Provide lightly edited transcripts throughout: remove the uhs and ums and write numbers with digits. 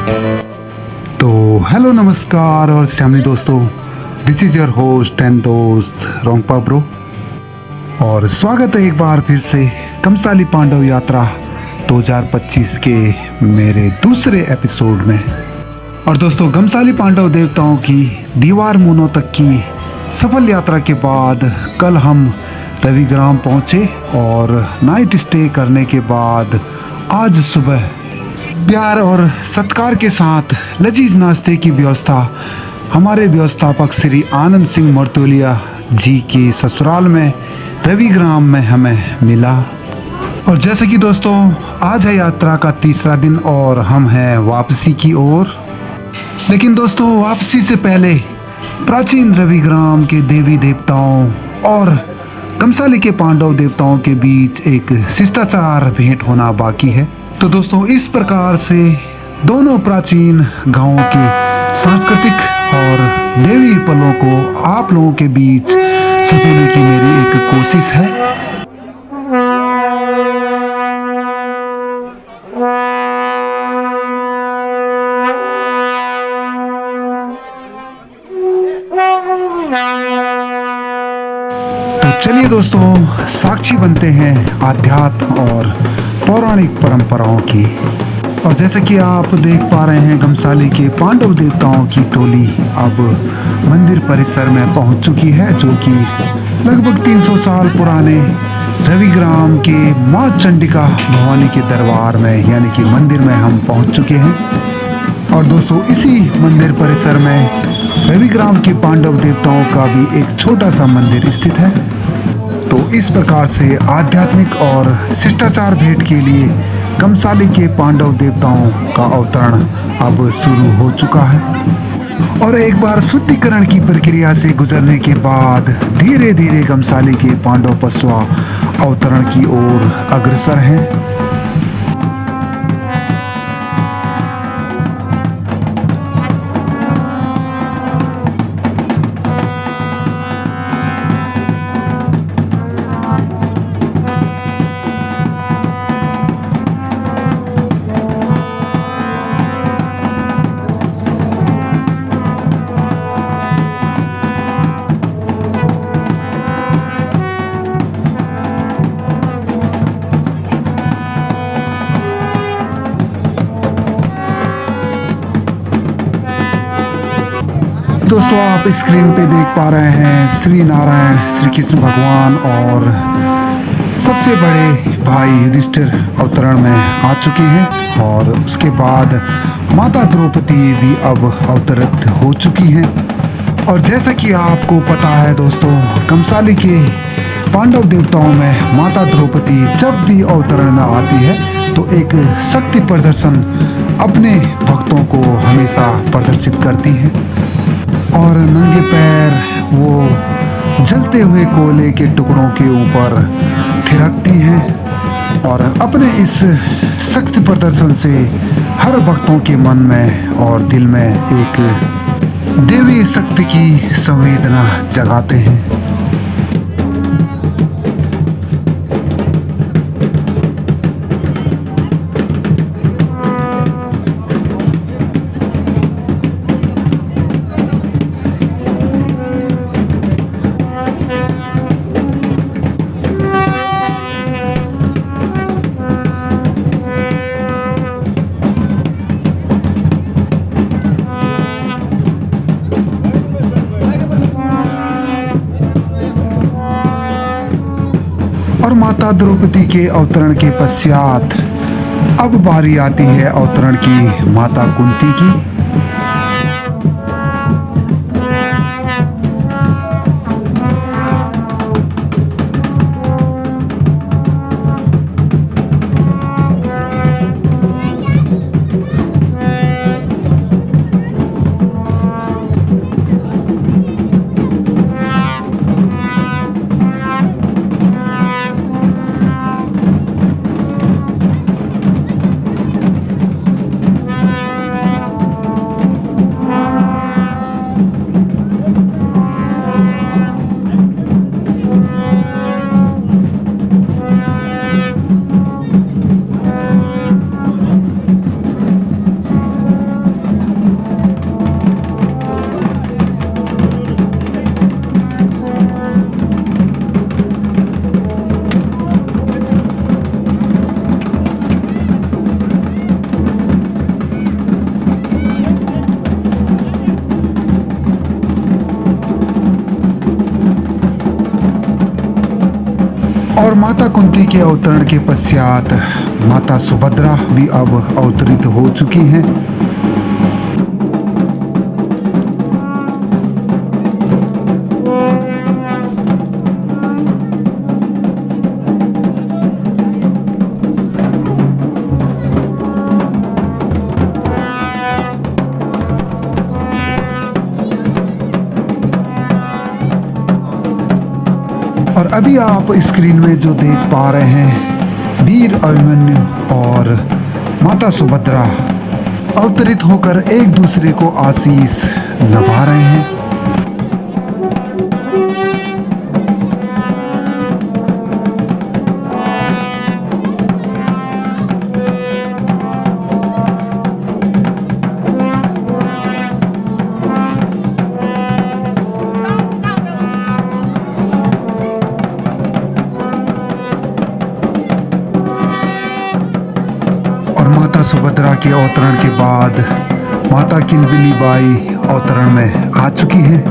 तो हेलो नमस्कार और फैमिली दोस्तों, this is your host and दोस्त रोंगपा ब्रो और स्वागत है एक बार फिर से कमसाली पांडव यात्रा 2025 के मेरे दूसरे एपिसोड में। और दोस्तों, कमसाली पांडव देवताओं की दीवार मूनों तक की सफल यात्रा के बाद कल हम रविग्राम पहुँचे और नाइट स्टे करने के बाद आज सुबह प्यार और सत्कार के साथ लजीज नाश्ते की व्यवस्था हमारे व्यवस्थापक श्री आनंद सिंह मर्तोलिया जी के ससुराल में रविग्राम में हमें मिला। और जैसे कि दोस्तों, आज है यात्रा का तीसरा दिन और हम हैं वापसी की ओर। लेकिन दोस्तों, वापसी से पहले प्राचीन रविग्राम के देवी देवताओं और कमसाली के पांडव देवताओं के बीच एक शिष्टाचार भेंट होना बाकी है। तो दोस्तों, इस प्रकार से दोनों प्राचीन गांवों के सांस्कृतिक और देवी पलों को आप लोगों के बीच सजोने की मेरी एक कोशिश है। तो चलिए दोस्तों, साक्षी बनते हैं आध्यात्म और पौराणिक परंपराओं की। और जैसे कि आप देख पा रहे हैं, कमसाली के पांडव देवताओं की टोली अब मंदिर परिसर में पहुंच चुकी है, जो कि लगभग 300 साल पुराने रविग्राम के मां चंडिका भवानी के दरबार में यानी कि मंदिर में हम पहुंच चुके हैं। और दोस्तों, इसी मंदिर परिसर में रविग्राम के पांडव देवताओं का भी एक छोटा सा मंदिर स्थित है। तो इस प्रकार से आध्यात्मिक और शिष्टाचार भेंट के लिए कमसाली के पांडव देवताओं का अवतरण अब शुरू हो चुका है। और एक बार शुद्धिकरण की प्रक्रिया से गुजरने के बाद धीरे धीरे कमसाली के पांडव पशुआ अवतरण की ओर अग्रसर हैं। दोस्तों, आप स्क्रीन पे देख पा रहे हैं श्री नारायण श्री कृष्ण भगवान और सबसे बड़े भाई युधिष्ठिर अवतरण में आ चुके हैं। और उसके बाद माता द्रौपदी भी अब अवतरित हो चुकी हैं। और जैसा कि आपको पता है दोस्तों, कमसाली के पांडव देवताओं में माता द्रौपदी जब भी अवतरण में आती है तो एक शक्ति प्रदर्शन अपने भक्तों को हमेशा प्रदर्शित करती हैं और नंगे पैर वो जलते हुए कोयले के टुकड़ों के ऊपर थिरकती हैं और अपने इस शक्ति प्रदर्शन से हर भक्तों के मन में और दिल में एक देवी शक्ति की संवेदना जगाते हैं। और माता द्रौपदी के अवतरण के पश्चात अब बारी आती है अवतरण की माता कुंती की। और माता कुंती के अवतरण के पश्चात माता सुभद्रा भी अब अवतरित हो चुकी हैं। और अभी आप स्क्रीन में जो देख पा रहे हैं, वीर अभिमन्यु और माता सुभद्रा अवतरित होकर एक दूसरे को आशीष नभा रहे हैं। माता सुभद्रा के अवतरण के बाद माता किलबिली बाई अवतरण में आ चुकी हैं।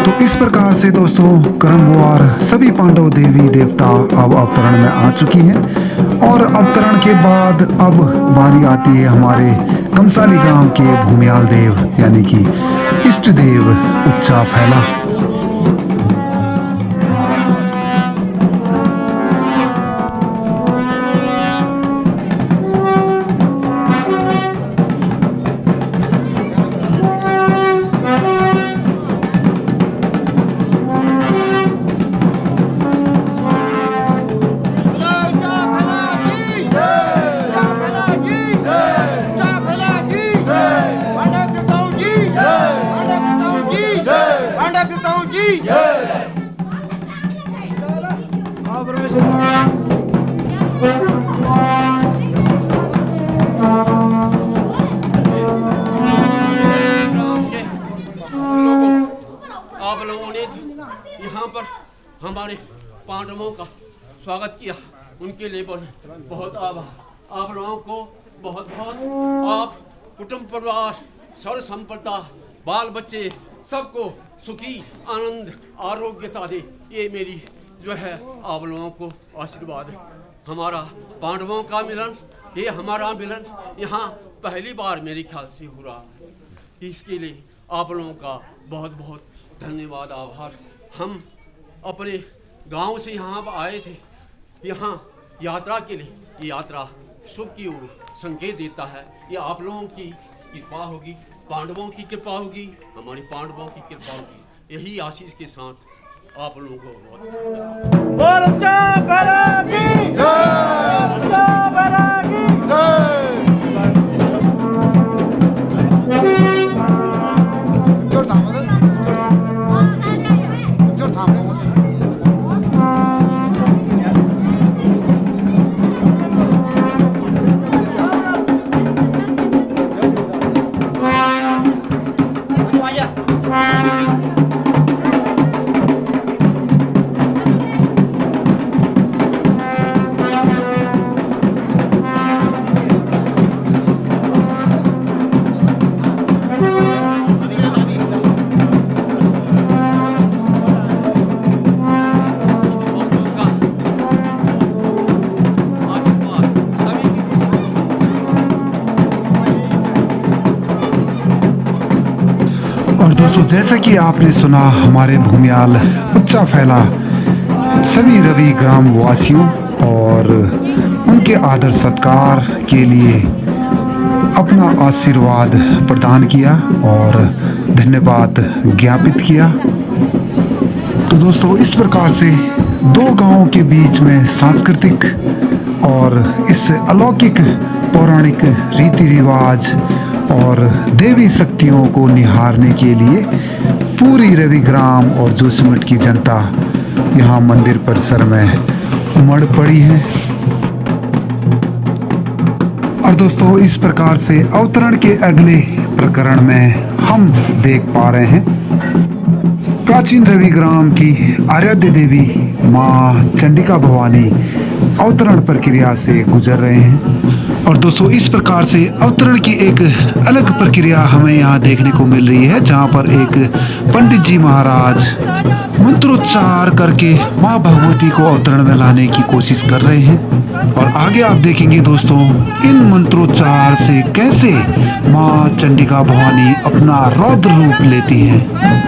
तो इस प्रकार से दोस्तों क्रमवार सभी पांडव देवी देवता अब अवतरण में आ चुकी हैं। और अवतरण के बाद अब बारी आती है हमारे कमसाली गांव के भूमियाल देव यानी कि इष्ट देव उच्चा फैला। आप लोगों ने यहाँ पर हमारे पांडवों का स्वागत किया, उनके लिए बहुत आभार। आप लोगों को बहुत बहुत, आप कुटुंब परिवार सर्व संपदा बाल बच्चे सबको सुखी आनंद आरोग्यता दे, ये मेरी जो है आप लोगों को आशीर्वाद है। हमारा पांडवों का मिलन, ये हमारा मिलन यहाँ पहली बार मेरे ख्याल से हो रहा है। इसके लिए आप लोगों का बहुत बहुत धन्यवाद, आभार। हम अपने गांव से यहाँ आए थे, यहाँ यात्रा के लिए। ये यात्रा शुभ की ओर संकेत देता है। ये आप लोगों की कृपा होगी, पांडवों की कृपा होगी, हमारे पांडवों की कृपा होगी। यही आशीष के साथ आप लोगों को दोस्तों जैसा कि आपने सुना, हमारे भूमियाल उच्चा फैला सभी रवि ग्राम वासियों और उनके आदर सत्कार के लिए अपना आशीर्वाद प्रदान किया और धन्यवाद ज्ञापित किया। तो दोस्तों इस प्रकार से दो गांवों के बीच में सांस्कृतिक और इस अलौकिक पौराणिक रीति रिवाज और देवी शक्तियों को निहारने के लिए पूरी रविग्राम और जोशीमठ की जनता यहाँ मंदिर परिसर में उमड़ पड़ी है। और दोस्तों इस प्रकार से अवतरण के अगले प्रकरण में हम देख पा रहे हैं प्राचीन रविग्राम की आराध्य देवी माँ चंडिका भवानी अवतरण प्रक्रिया से गुजर रहे हैं। और दोस्तों इस प्रकार से अवतरण की एक अलग प्रक्रिया हमें यहाँ देखने को मिल रही है, जहाँ पर एक पंडित जी महाराज मंत्रोच्चार करके माँ भगवती को अवतरण में लाने की कोशिश कर रहे हैं। और आगे आप देखेंगे दोस्तों इन मंत्रोच्चार से कैसे माँ चंडिका भवानी अपना रौद्र रूप लेती हैं।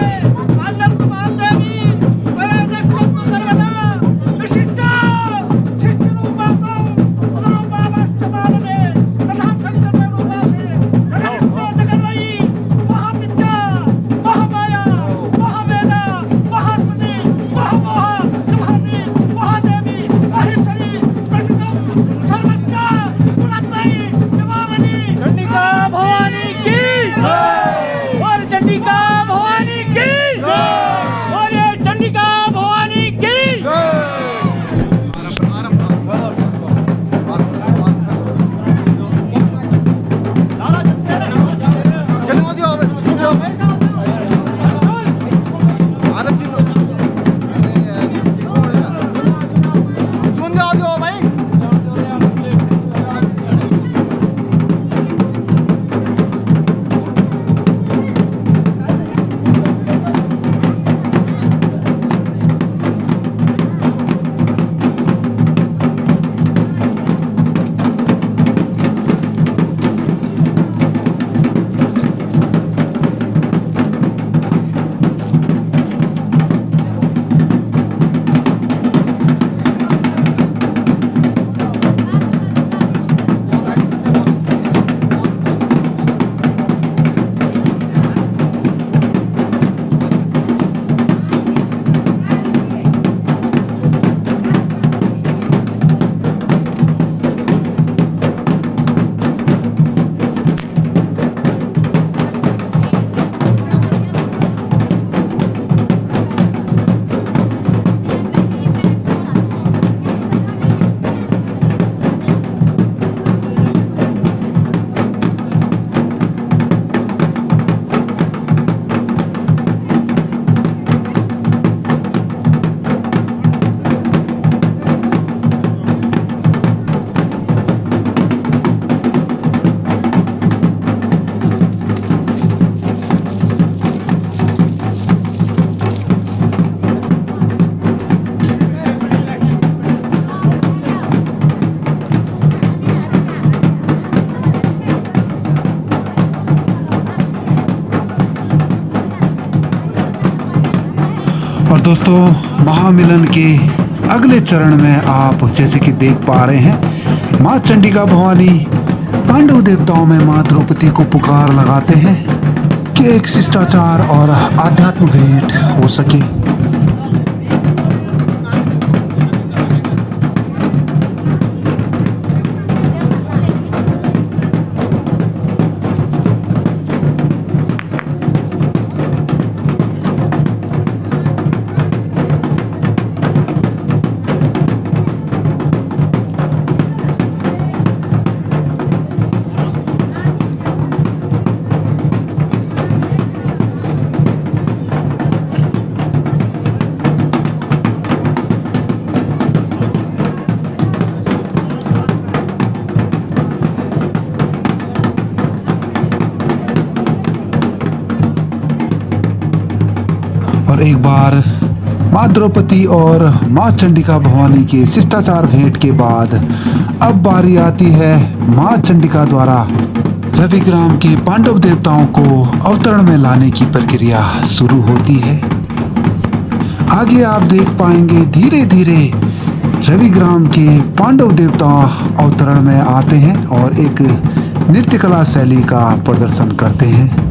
और दोस्तों महामिलन के अगले चरण में आप जैसे कि देख पा रहे हैं माँ चंडिका भवानी पांडव देवताओं में माँ द्रौपदी को पुकार लगाते हैं कि एक शिष्टाचार और आध्यात्म भेंट हो सके। और एक बार माँ द्रौपदी और माँ चंडिका भवानी के शिष्टाचार भेंट के बाद अब बारी आती है माँ चंडिका द्वारा रविग्राम के पांडव देवताओं को अवतरण में लाने की प्रक्रिया शुरू होती है। आगे आप देख पाएंगे धीरे धीरे रविग्राम के पांडव देवता अवतरण में आते हैं और एक नृत्य कला शैली का प्रदर्शन करते हैं।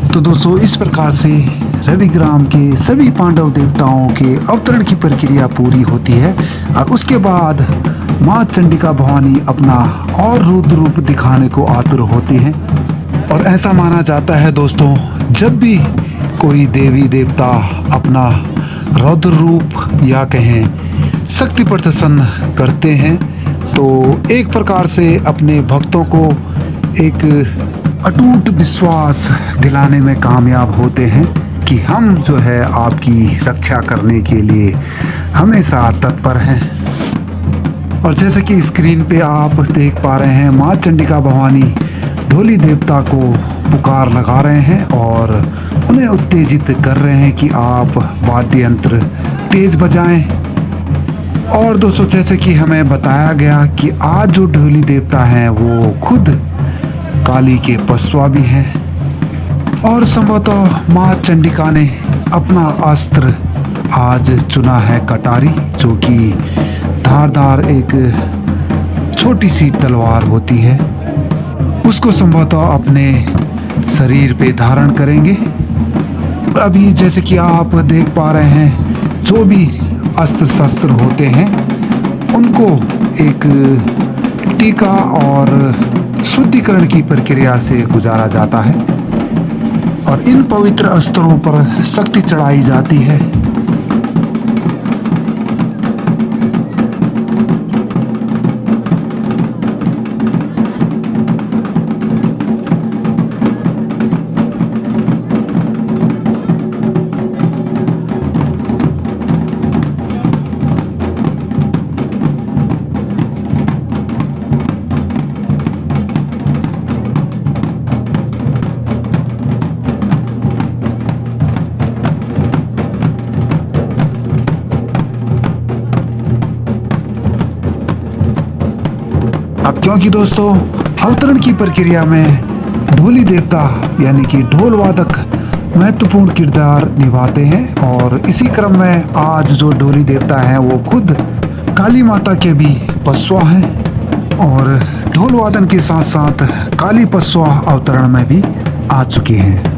तो दोस्तों इस प्रकार से रविग्राम के सभी पांडव देवताओं के अवतरण की प्रक्रिया पूरी होती है और उसके बाद माँ चंडिका भवानी अपना और रुद्र रूप दिखाने को आतुर होती हैं। और ऐसा माना जाता है दोस्तों, जब भी कोई देवी देवता अपना रौद्र रूप या कहें शक्ति प्रदर्शन करते हैं तो एक प्रकार से अपने भक्तों को एक अटूट विश्वास दिलाने में कामयाब होते हैं कि हम जो है आपकी रक्षा करने के लिए हमेशा तत्पर हैं। और जैसे कि स्क्रीन पे आप देख पा रहे हैं, माँ चंडिका भवानी ढोली देवता को पुकार लगा रहे हैं और उन्हें उत्तेजित कर रहे हैं कि आप वाद्य यंत्र तेज बजाएं। और दोस्तों जैसे कि हमें बताया गया कि आज जो ढोली देवता हैं वो खुद काली के पसवा भी हैं और संभवतः माँ चंडिका ने अपना अस्त्र आज चुना है कटारी, जो कि धारदार एक छोटी सी तलवार होती है। उसको संभवतः अपने शरीर पे धारण करेंगे। अभी जैसे कि आप देख पा रहे हैं, जो भी अस्त्र शस्त्र होते हैं उनको एक टीका और शुद्धिकरण की प्रक्रिया से गुजारा जाता है और इन पवित्र अस्त्रों पर शक्ति चढ़ाई जाती है। अब क्योंकि दोस्तों अवतरण की प्रक्रिया में ढोली देवता यानी कि ढोल वादक महत्वपूर्ण किरदार निभाते हैं और इसी क्रम में आज जो ढोली देवता हैं वो खुद काली माता के भी पसवा हैं और ढोल वादन के साथ साथ काली पसवा अवतरण में भी आ चुकी हैं।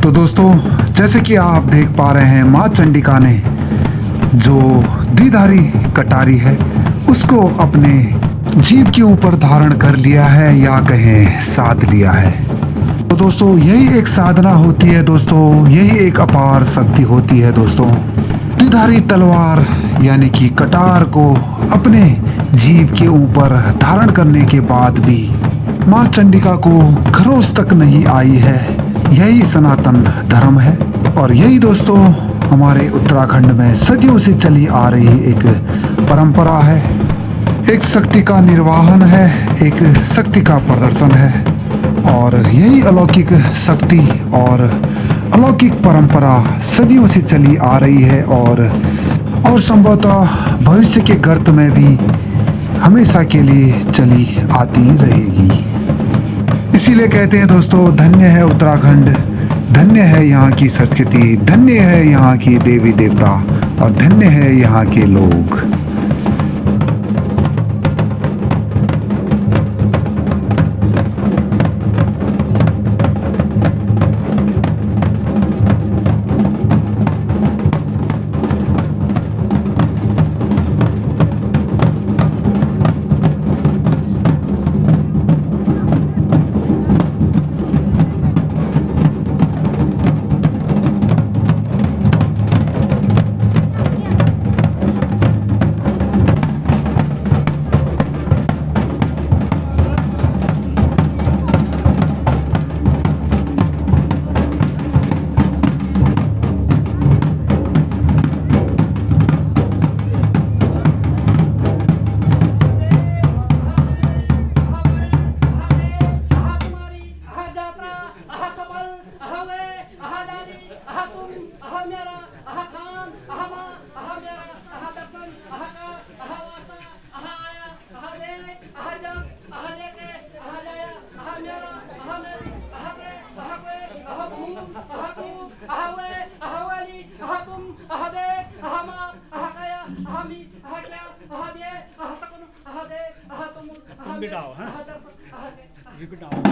तो दोस्तों जैसे कि आप देख पा रहे हैं, माँ चंडिका ने जो द्विधारी कटारी है उसको अपने जीभ के ऊपर धारण कर लिया है या कहें साध लिया है। तो दोस्तों यही एक साधना होती है दोस्तों, यही एक अपार शक्ति होती है दोस्तों। द्विधारी तलवार यानी कि कटार को अपने जीभ के ऊपर धारण करने के बाद भी माँ चंडिका को खरोच तक नहीं आई है। यही सनातन धर्म है और यही दोस्तों हमारे उत्तराखंड में सदियों से चली आ रही एक परंपरा है। एक शक्ति का निर्वाहन है, एक शक्ति का प्रदर्शन है और यही अलौकिक शक्ति और अलौकिक परंपरा सदियों से चली आ रही है और संभवतः भविष्य के गर्त में भी हमेशा के लिए चली आती रहेगी। इसीलिए कहते हैं दोस्तों, धन्य है उत्तराखंड, धन्य है यहाँ की संस्कृति, धन्य है यहाँ की देवी देवता और धन्य है यहाँ के लोग। बिटाओ हाँ बिटाओ।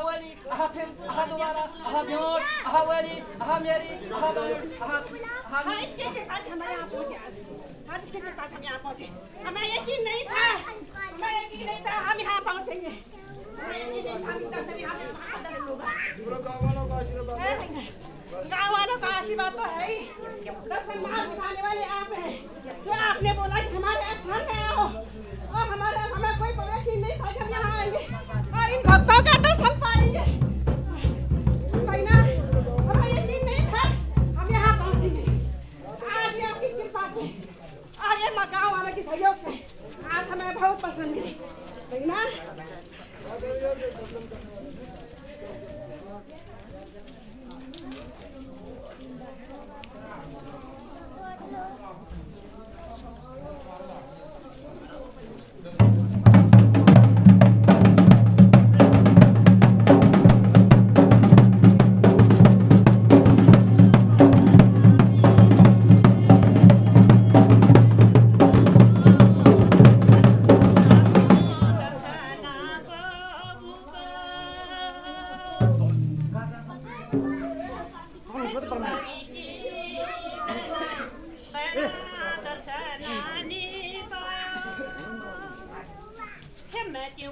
वली फिर दोबारा ब्योट वली मेरी हाँ, इसके के पास हम यहाँ पहुँचे आज। हाँ, इसके के पास हम यहाँ पहुँचे। हमें यकीन नहीं था हम यहाँ पहुँचेंगे। हमें यकीन नहीं था हम इतना से यहाँ पे बहादुर लोग हैं। गाँव वालों का आशीर्वाद तो है ही। दर्शन मार्ग दिखाने वाले आप हैं। जो आपने बोला कि हमारे स्थान में आओ और हमें कोई यकीन नहीं था कि हम यहाँ आएंगे और इन भक्तों का दर्शन पाएंगे। ना हमें यकीन नहीं था हम यहाँ पहुँचेंगे। आज ये आपकी कृपा से और ये गाँव वालों के सहयोग से आज हमें बहुत पसंद मिली ना।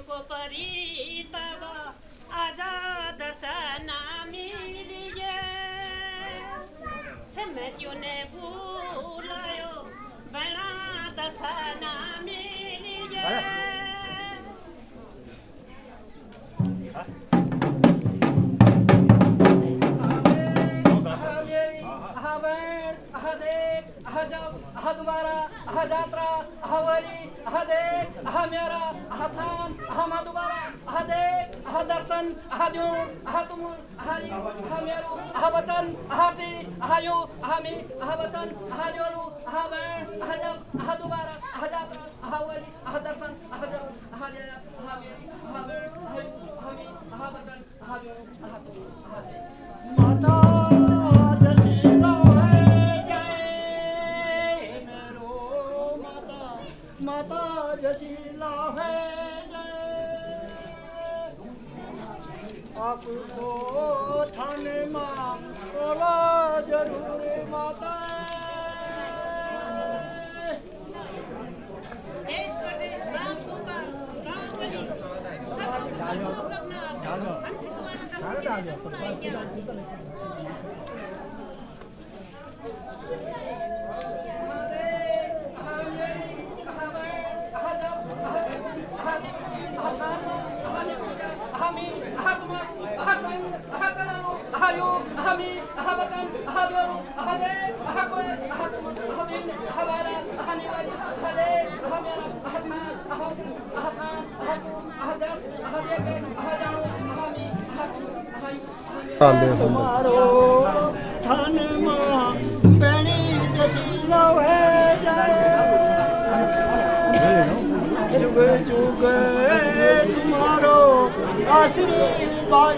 को परी तब आजाद सना मिलिए मैं क्यों ने भूलायो बना दसना मिलिए दोबारा जात्रा वली देख मेरा थान दोबारा देख दर्शन द्यूण तुम हरी मेरो वतन हाथी हायो हमी वतन जोरू बैण जब दोबारा जात्रा वली दर्शन मेरी हमी वतन माता माता जशीला है आपको थाने माँ बोला जरूर माता देश प्रदेश राम गोपाल राम बलि सब तुम्हारो थान माँ बेणी जशीला है जुग जुग तुम्हारो आशीर्वाद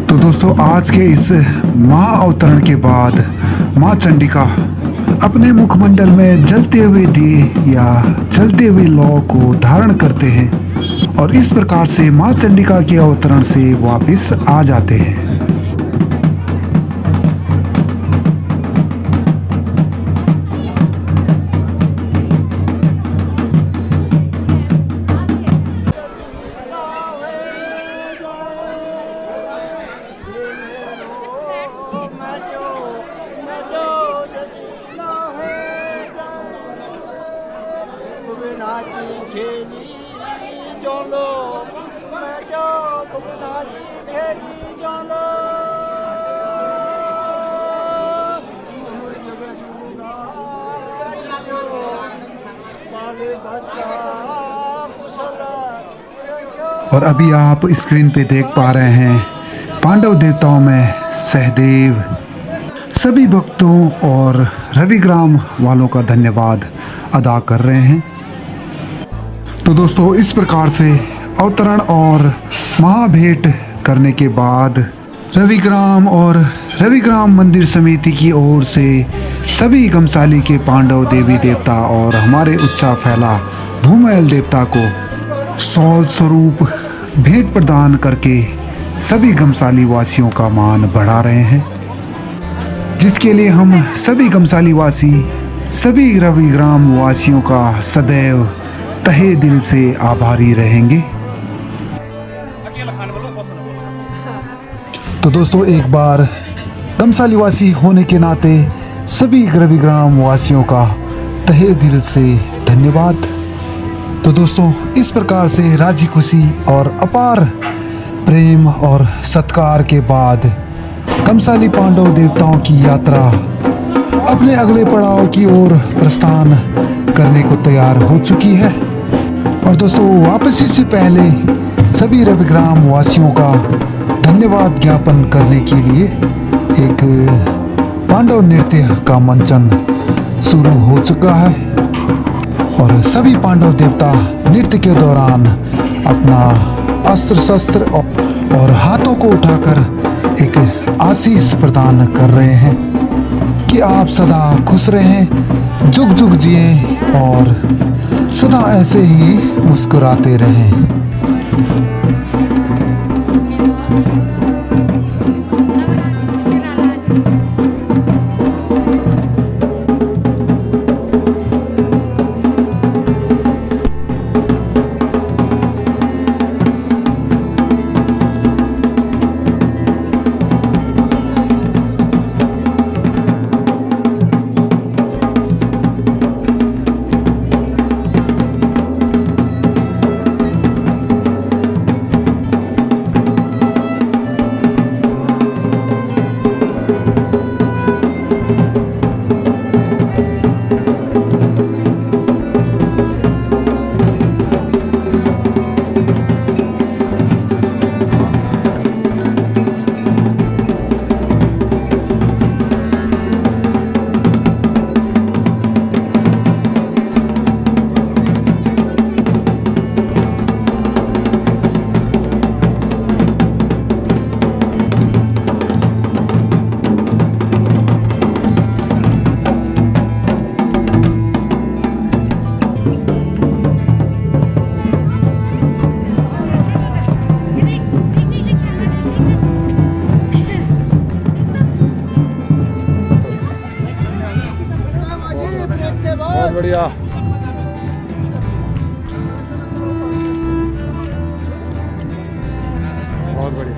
तो दोस्तों आज के इस महाअवतरण के बाद माँ चंडिका अपने मुखमंडल में जलते हुए दिए या जलते हुए लौ को धारण करते हैं और इस प्रकार से माँ चंडिका के अवतरण से वापस आ जाते हैं। नाची खेली चलो मैं जो नाची खेली चलो बाल बच्चा और अभी आप स्क्रीन पे देख पा रहे हैं पांडव देवताओं में सहदेव सभी भक्तों और रविग्राम वालों का धन्यवाद अदा कर रहे हैं। तो दोस्तों इस प्रकार से अवतरण और महाभेंट करने के बाद रविग्राम और रविग्राम मंदिर समिति की ओर से सभी गमसाली के पांडव देवी देवता और हमारे उच्चा फैला भूमैल देवता को सौल स्वरूप भेंट प्रदान करके सभी गमसाली वासियों का मान बढ़ा रहे हैं, जिसके लिए हम सभी गमसाली वासी सभी रविग्राम वासियों का सदैव तहे दिल से आभारी रहेंगे। तो दोस्तों एक बार गमसाली वासी होने के नाते सभी रविग्राम वासियों का तहे दिल से धन्यवाद। तो दोस्तों इस प्रकार से राजी खुशी और अपार प्रेम और सत्कार के बाद गमसाली पांडव देवताओं की यात्रा अपने अगले पड़ाव की ओर प्रस्थान करने को तैयार हो चुकी है। और दोस्तों वापसी से पहले सभी रविग्राम वासियों का धन्यवाद ज्ञापन करने के लिए एक पांडव नृत्य का मंचन शुरू हो चुका है और सभी पांडव देवता नृत्य के दौरान अपना अस्त्र शस्त्र और हाथों को उठाकर एक आशीष प्रदान कर रहे हैं कि आप सदा खुश रहें, जुग जुग जिए और सदा ऐसे ही मुस्कुराते रहें। बढ़िया। बहुत बढ़िया।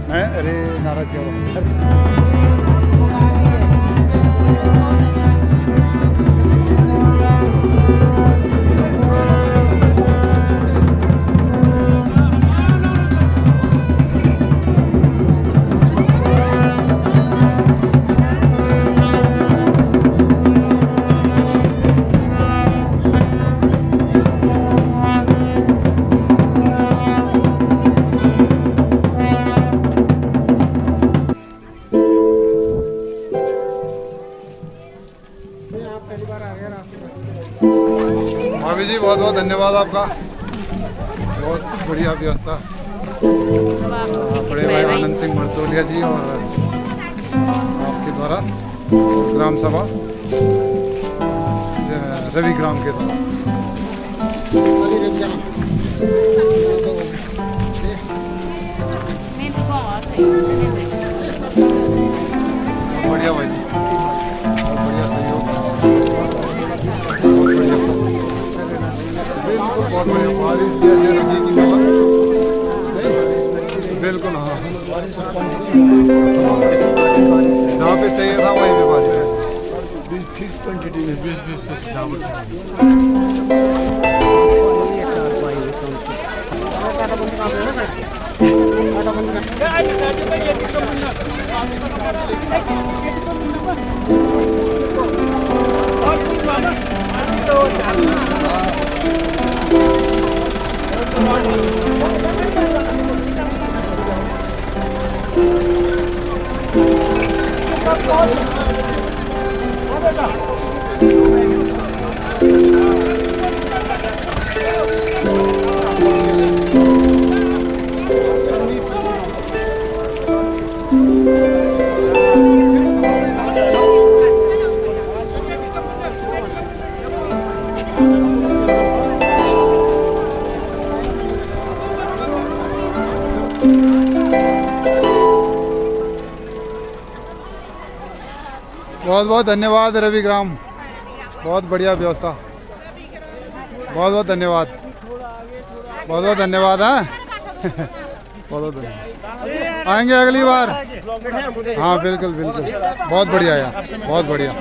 मैं अरे नाराज क्यों? भाभी जी बहुत बहुत धन्यवाद आपका, बहुत बढ़िया व्यवस्था। बड़े भाई आनंद सिंह मरतोलिया जी और आपके द्वारा ग्राम सभा रवि ग्राम के द्वारा। बढ़िया भाई जी, बहुत बढ़िया सहयोग, बहुत बढ़िया, बिल्कुल बहुत बढ़िया। बारिश भी ऐसे लगी कि बिल्कुल हाँ, जहाँ पे चाहिए था वहीं पे बारिश है। फिक्स क्वांटिटी में 20 बहुत बहुत धन्यवाद रवि ग्राम, बहुत बढ़िया व्यवस्था, बहुत बहुत धन्यवाद, बहुत बहुत धन्यवाद। हाँ बहुत बहुत धन्यवाद, आएंगे अगली बार। हाँ बिल्कुल बिल्कुल, बहुत बढ़िया यार, बहुत बढ़िया,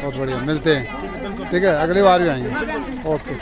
बहुत बढ़िया, मिलते हैं। ठीक है, अगली बार भी आएंगे। ओके।